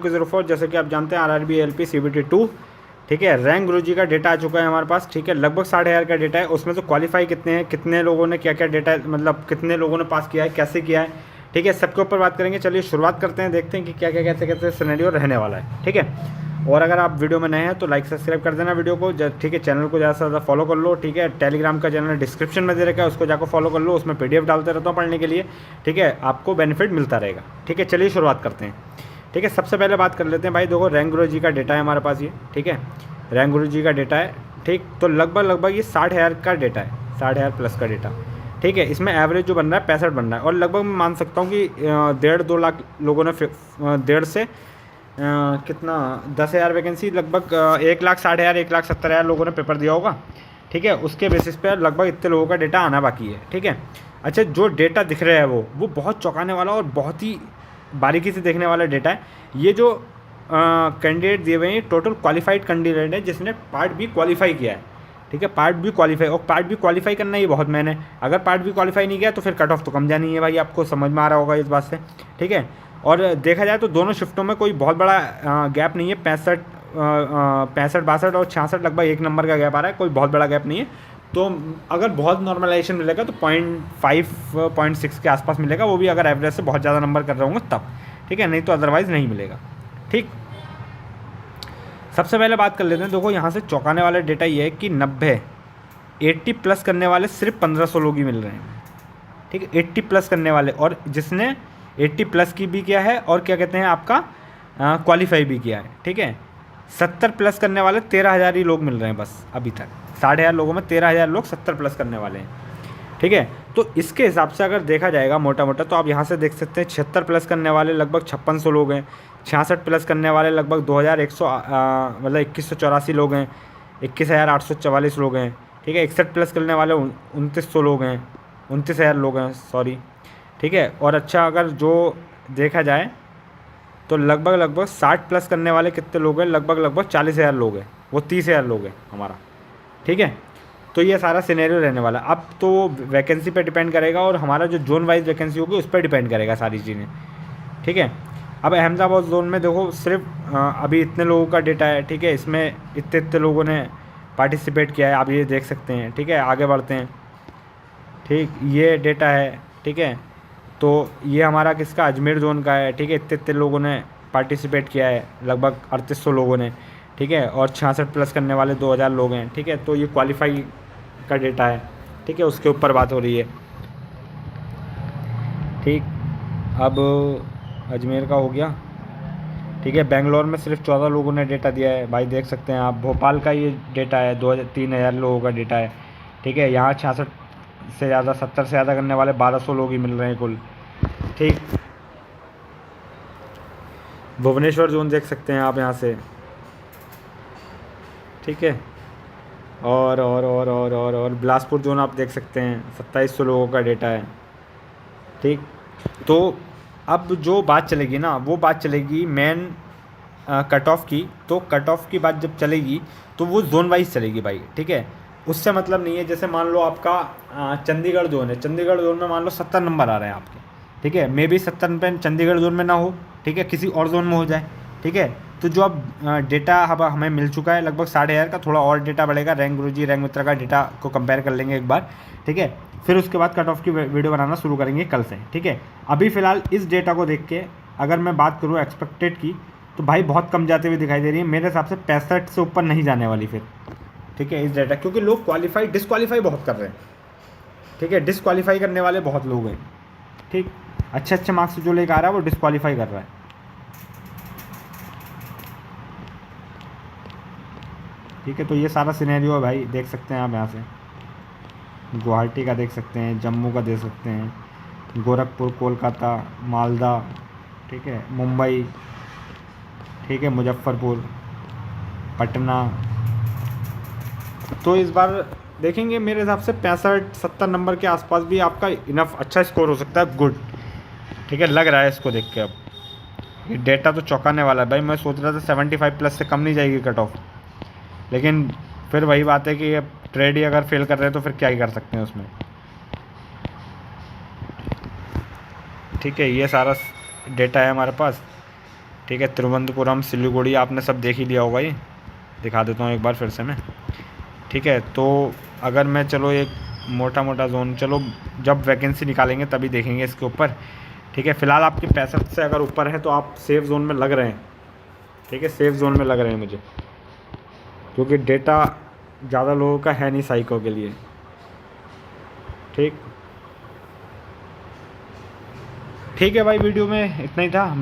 04 जैसे कि आप जानते हैं RRB LP CBT 2। ठीक है, रैंक गुरुजी का डेटा आ चुका है हमारे पास। ठीक है, लगभग 15,500 का डेटा है। उसमें से क्वालिफाई कितने हैं, कितने लोगों ने क्या क्या डेटा, मतलब कितने लोगों ने पास किया है, कैसे किया है। ठीक है, सबके ऊपर बात करेंगे। चलिए शुरुआत करते हैं, देखते हैं कि क्या क्या कैसे कैसे सिनेरियो रहने वाला है। ठीक है, और अगर आप वीडियो में नए हैं तो लाइक सब्सक्राइब कर देना वीडियो को। ठीक है, चैनल को ज़्यादा से ज़्यादा फॉलो कर लो। ठीक है, टेलीग्राम का चैनल डिस्क्रिप्शन में दे रखा है, उसको जाकर फॉलो कर लो। उसमें PDF डालते रहता हूँ पढ़ने के लिए। ठीक है, आपको बेनिफिट मिलता रहेगा। ठीक है, चलिए शुरुआत करते हैं। ठीक है, सबसे पहले बात कर लेते हैं भाई। देखो, रैंक गुरुजी का डेटा है हमारे पास ये। ठीक है, रैंक गुरुजी का डेटा है। ठीक, तो लगभग ये 60,000 का डेटा है, 60,000 प्लस का डेटा। ठीक है, इसमें एवरेज जो बन रहा है 65 बन रहा है, और लगभग मैं मान सकता हूँ कि 1.5-2 लाख लोगों ने 1.5 से कितना 10,000 वैकेंसी, लगभग 1,60,000 1,70,000 लोगों ने पेपर दिया होगा। ठीक है, उसके बेसिस पे लगभग इतने लोगों का डेटा आना बाकी है। ठीक है, अच्छा, जो डेटा दिख रहा है वो बहुत चौंकाने वाला और बहुत ही बारीकी से देखने वाला डेटा है। ये जो कैंडिडेट दिए हुए हैं, टोटल क्वालिफाइड कैंडिडेट है जिसने पार्ट बी क्वालिफाई किया है। ठीक है, पार्ट बी क्वालिफाई, और पार्ट बी क्वालिफाई करना ये बहुत मैंने, अगर पार्ट बी क्वालिफाई नहीं किया तो फिर कट ऑफ तो कम जानी है भाई, आपको समझ में आ रहा होगा इस बात से। ठीक है, और देखा जाए तो दोनों शिफ्टों में कोई बहुत बड़ा गैप नहीं है। 65 62 और 66 लगभग 1 नंबर का गैप आ रहा है, कोई बहुत बड़ा गैप नहीं है। तो अगर बहुत नॉर्मलाइजेशन मिलेगा तो 0.5 0.6 के आसपास मिलेगा, वो भी अगर एवरेज से बहुत ज़्यादा नंबर कर रहे होंगे तब। ठीक है, नहीं तो अदरवाइज़ नहीं मिलेगा। ठीक, सबसे पहले बात कर लेते हैं। देखो, यहाँ से चौंकाने वाला डेटा ये है कि 80 प्लस करने वाले सिर्फ 1500 लोग ही मिल रहे हैं। ठीक है, 80 प्लस करने वाले, और जिसने 80 प्लस की भी किया है और क्या कहते हैं आपका क्वालिफाई भी किया है। ठीक है, 70 प्लस करने वाले 13,000 ही लोग मिल रहे हैं बस अभी तक। 60,000 लोगों में 13,000 लोग 70 प्लस करने वाले हैं। ठीक है, तो इसके हिसाब से अगर देखा जाएगा मोटा मोटा, तो आप यहाँ से देख सकते हैं 76 प्लस करने वाले लगभग 5600 लोग हैं। 66 प्लस करने वाले लगभग 2100 मतलब 2184 लोग हैं। 21,844 लोग हैं। ठीक है, 61 प्लस करने वाले 2900 लोग हैं, 29,000 लोग हैं, सॉरी। ठीक है, और अच्छा, अगर जो देखा जाए तो लगभग 60 प्लस करने वाले कितने लोग हैं, लगभग 40,000 लोग हैं, वो 30,000 लोग हैं हमारा। ठीक है, तो ये सारा सिनेरियो रहने वाला। अब तो वैकेंसी पे डिपेंड करेगा, और हमारा जो जोन वाइज वैकेंसी होगी उस पर डिपेंड करेगा सारी चीज़ें। ठीक है, अब अहमदाबाद जोन में देखो सिर्फ अभी इतने लोगों का डेटा है। ठीक है, इसमें इतने लोगों ने पार्टिसिपेट किया है, आप ये देख सकते हैं। ठीक है, आगे बढ़ते हैं। ठीक, ये डेटा है। ठीक है, तो ये हमारा किसका, अजमेर जोन का है। ठीक है, इतने लोगों ने पार्टिसिपेट किया है, लगभग 3800 लोगों ने। ठीक है, और 66 प्लस करने वाले 2000 लोग हैं। ठीक है, तो ये क्वालिफाई का डेटा है। ठीक है, उसके ऊपर बात हो रही है। ठीक, अब अजमेर का हो गया। ठीक है, बेंगलोर में सिर्फ 14 लोगों ने डेटा दिया है भाई, देख सकते हैं आप। भोपाल का ये डेटा है, 3,000 लोगों का डेटा है। ठीक है, यहाँ 66 से ज़्यादा, 70 से ज़्यादा करने वाले 1200 लोग ही मिल रहे हैं कुल। ठीक, भुवनेश्वर जोन देख सकते हैं आप यहाँ से। ठीक है, और बिलासपुर जोन आप देख सकते हैं, 2700 लोगों का डेटा है। ठीक, तो अब जो बात चलेगी ना, वो बात चलेगी मेन कट ऑफ की। तो कट ऑफ की बात जब चलेगी तो वो जोन वाइज चलेगी भाई। ठीक है, उससे मतलब नहीं है, जैसे मान लो आपका चंडीगढ़ जोन है, चंडीगढ़ जोन में मान लो 70 नंबर आ रहे हैं आपके। ठीक है, मे बी 70 पे चंडीगढ़ जोन में ना हो। ठीक है, किसी और जोन में हो जाए। ठीक है, तो जो अब डेटा अब हमें मिल चुका है लगभग 60,000 का, थोड़ा और डेटा बढ़ेगा। रैंक गुरुजी, रैंक मित्रा का डेटा को कंपेयर कर लेंगे एक बार। ठीक है, फिर उसके बाद कट ऑफ की वीडियो बनाना शुरू करेंगे कल से। ठीक है, अभी फ़िलहाल इस डेटा को देख के अगर मैं बात करूँ एक्सपेक्टेड की, तो भाई बहुत कम जाते हुए दिखाई दे रही है मेरे हिसाब से। 65 से ऊपर नहीं जाने वाली फिर। ठीक है, इस डेटा, क्योंकि लोग क्वालिफाई डिसक्वालीफाई बहुत कर रहे हैं। ठीक है, डिसक्वालीफाई करने वाले बहुत लोग हैं। ठीक, अच्छे मार्क्स जो लेकर आ रहा है वो डिसक्वालीफाई कर रहा है। ठीक है, तो ये सारा सिनेरियो है भाई, देख सकते हैं आप यहाँ से। गुवाहाटी का देख सकते हैं, जम्मू का देख सकते हैं, गोरखपुर, कोलकाता, मालदा। ठीक है, मुंबई। ठीक है, मुजफ्फरपुर, पटना। तो इस बार देखेंगे मेरे हिसाब से 65-70 नंबर के आसपास भी आपका इनफ अच्छा स्कोर हो सकता है। गुड, ठीक है, लग रहा है इसको देख के। अब ये डेटा तो चौंकाने वाला है भाई। मैं सोच रहा था 75 प्लस से कम नहीं जाएगी कट ऑफ, लेकिन फिर वही बात है कि ये ट्रेड ही अगर फेल कर रहे हैं तो फिर क्या ही कर सकते हैं उसमें। ठीक है, ये सारा डेटा है हमारे पास। ठीक है, तिरुवनंतपुरम, सिलीगुड़ी आपने सब देख ही लिया होगा, ये दिखा देता हूँ एक बार फिर से मैं। ठीक है, तो अगर मैं चलो एक मोटा मोटा जोन, चलो जब वैकेंसी निकालेंगे तभी देखेंगे इसके ऊपर। ठीक है, फ़िलहाल आपके 65 से अगर ऊपर है तो आप सेफ जोन में लग रहे हैं। ठीक है, सेफ जोन में लग रहे हैं मुझे, क्योंकि डेटा ज़्यादा लोगों का है नहीं साइको के लिए। ठीक, ठीक है भाई, वीडियो में इतना ही था।